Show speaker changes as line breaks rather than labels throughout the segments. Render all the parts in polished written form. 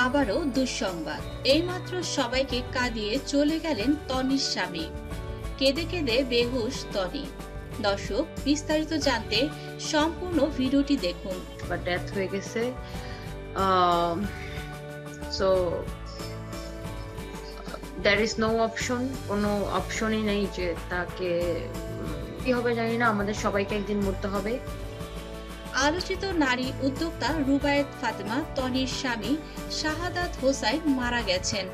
আবারও দুঃসংবাদ। এইমাত্র সবাইকে কাঁদিয়ে চলে গেলেন তনির স্বামী। কেঁদে কেঁদে বেহুশ তনি। দর্শক, বিস্তারিত জানতে সম্পূর্ণ ভিডিওটি দেখুন।
ডেথ হয়ে গেছে। So there is no option, কোনো অপশনই নেই যে তাকে কি হবে জানি না, আমাদের সবাইকে একদিন মরতে হবে।
আলোচিত নারী উদ্যোক্তা রুবায়েত ফাতেমা তনির স্বামী শাহাদাত হোসাইন মারা গেছেন।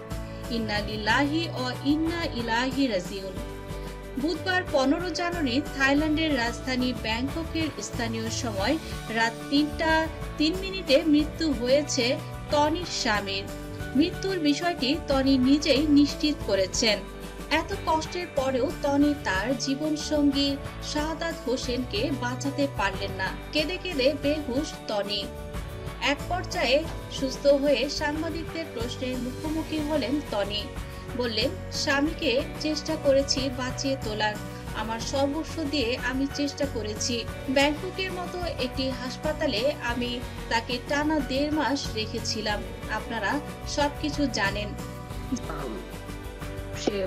ইন্না লিল্লাহি ও ইন্না ইলাইহি রাজিউন। বুধবার 15 জানুয়ারি থাইল্যান্ডের রাজধানী ব্যাংককের স্থানীয় সময় রাত 3টা 3 মিনিটে মৃত্যু হয়েছে তনির স্বামীর। মৃত্যুর বিষয়টি তনি নিজেই নিশ্চিত করেছেন। এত কষ্টের পরেও তনি তার জীবনসঙ্গী শাহাদাত হোসেনকে বাঁচাতে পারলেন না। কেঁদে কেঁদে বেহুশ তনি। এক পর্যায়ে সুস্থ হয়ে সাংবাদিকদের প্রশ্নের মুখোমুখি হলেন তনি। বললেন, স্বামীকে চেষ্টা করেছি বাঁচিয়ে তোলার, আমার সর্বস্ব দিয়ে আমি চেষ্টা করেছি। ব্যাংককের মতো একটি হাসপাতালে আমি তাকে টানা 1.5 মাস রেখেছিলাম। আপনারা সবকিছু জানেন।
সে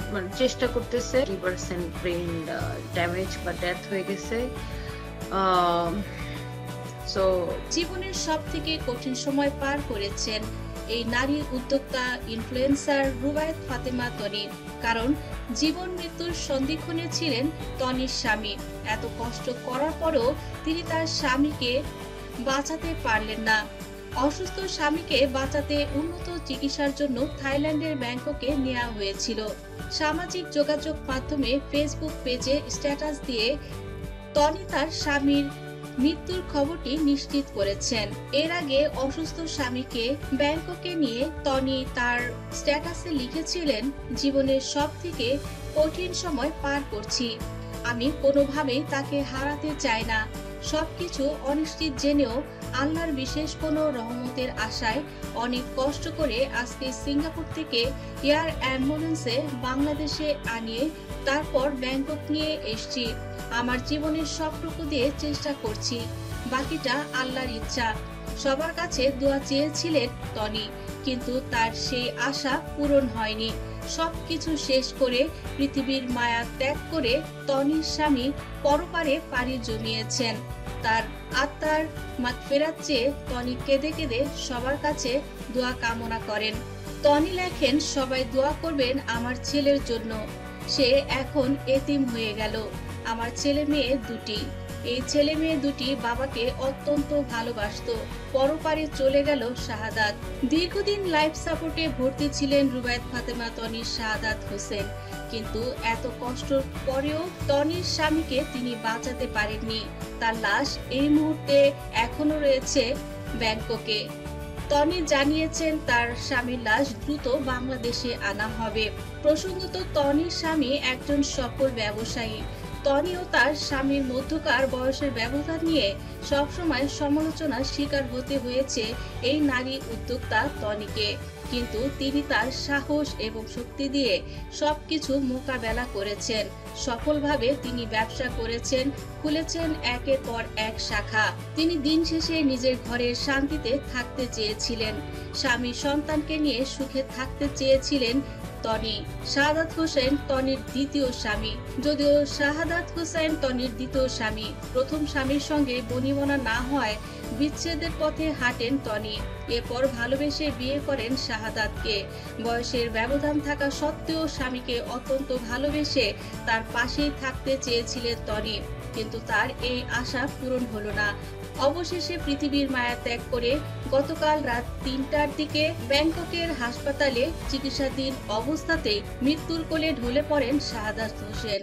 চেষ্টা করতেছে, লিভার ব্রেন ড্যামেজ বা ডেথ হয়ে গেছে। সো
জীবনের সব থেকে কঠিন সময় পার করেছেন এই নারী উদ্যোক্তা ইনফ্লুয়েন্সার রুবায়েত ফাতেমা তনি। কারণ জীবন মৃত্যুর সন্ধিক্ষণে ছিলেন তনির স্বামী। এত কষ্ট করার পরও তিনি তার স্বামীকে বাঁচাতে পারলেন না। অসুস্থ স্বামীকে বাঁচাতে উন্নত চিকিৎসার জন্য থাইল্যান্ডের ব্যাংককে নেওয়া হয়েছিল। সামাজিক যোগাযোগ মাধ্যমে ফেসবুক পেজে স্ট্যাটাস দিয়ে তনি তার স্বামীর মৃত্যুর খবরটি নিশ্চিত করেছেন। এর আগে অসুস্থ স্বামীকে ব্যাংককে নিয়ে তনি তার স্ট্যাটাসে লিখেছিলেন, জীবনের সব থেকে কঠিন সময় পার করছি। আমি কোনোভাবেই তাকে হারাতে চাই না। সবকিছু অনিশ্চিত জেনেও আল্লাহর বিশেষ কোনো রহমতের আশায় অনেক কষ্ট করে আজকে সিঙ্গাপুর থেকে এয়ার অ্যাম্বুলেন্সে বাংলাদেশে আনিয়ে তারপর ব্যাংকক নিয়ে এসছি। আমার জীবনের সবটুকু দিয়ে চেষ্টা করছি, বাকিটা আল্লাহর ইচ্ছা। সবার কাছে দোয়া চেয়েছিলেন তনি, কিন্তু তার সেই আশা পূরণ হয়নি। সবকিছু শেষ করে পৃথিবীর মায়া ত্যাগ করে তনির স্বামী পরপারে পাড়ি জমিয়েছেন। তার আত্মার মাগফিরাত চেয়ে তনি কেঁদে কেঁদে সবার কাছে দোয়া কামনা করেন। তনি লেখেন, সবাই দোয়া করবেন আমার ছেলের জন্য। সে এখন এতিম হয়ে গেল। আমার ছেলে মেয়ে দুটি। এই ছেলে মেয়ে দুটি বাবাকে অত্যন্ত ভালোবাসতো। পরপারে চলে গেল শাহাদাত। দীর্ঘদিন লাইফ সাপোর্টে ভর্তি ছিলেন রুবায়েত ফাতেমা তনির শাহাদাত হোসেন। কিন্তু এত কষ্টের পরেও তনির স্বামীকে তিনি বাঁচাতে পারেননি। তার লাশ এই মুহূর্তে এখনো রয়েছে ব্যাংককে। তনি জানিয়েছেন তার স্বামীর লাশ দ্রুত বাংলাদেশে আনা হবে। প্রসঙ্গত, তনির স্বামী একজন সফল ব্যবসায়ী। তনি ও তার স্বামীর মধ্যকার বয়সের ব্যবধান নিয়ে সবসময় সমালোচনার শিকার হতে হয়েছে এই নারী উদ্যোক্তা তনিকে। কিন্তু তিনি তার সাহস এবং শক্তি দিয়ে সবকিছু মোকাবেলা করেছেন। সফলভাবে তিনি ব্যবসা করেছেন, খুলেছেন একের পর এক শাখা। তিনি দিন শেষে নিজের ঘরের শান্তিতে থাকতে চেয়েছিলেন, স্বামী সন্তানকে নিয়ে সুখে থাকতে চেয়েছিলেন তনি। শাহাদাত হোসেন তনির দ্বিতীয় স্বামী। যদিও শাহাদাত হোসেন তনির দ্বিতীয় স্বামী, প্রথম স্বামীর সঙ্গে বনিবনা না হয় বিচ্ছেদের পথে হাঁটেন তনি। এরপর ভালোবেসে বিয়ে করেন শাহাদাতকে। বয়সের ব্যবধান থাকা সত্ত্বেও স্বামীকে অত্যন্ত ভালোবেসে তার পাশেই থাকতে চেয়েছিলেন তনি, কিন্তু তার এই আশা পূরণ হলো না। অবশেষে পৃথিবীর মায়া ত্যাগ করে গতকাল রাত 3টার দিকে ব্যাংককের হাসপাতালে চিকিৎসাধীন অবস্থাতেই মৃত্যুর কোলে ঢলে পড়েন শাহাদাত হোসেন।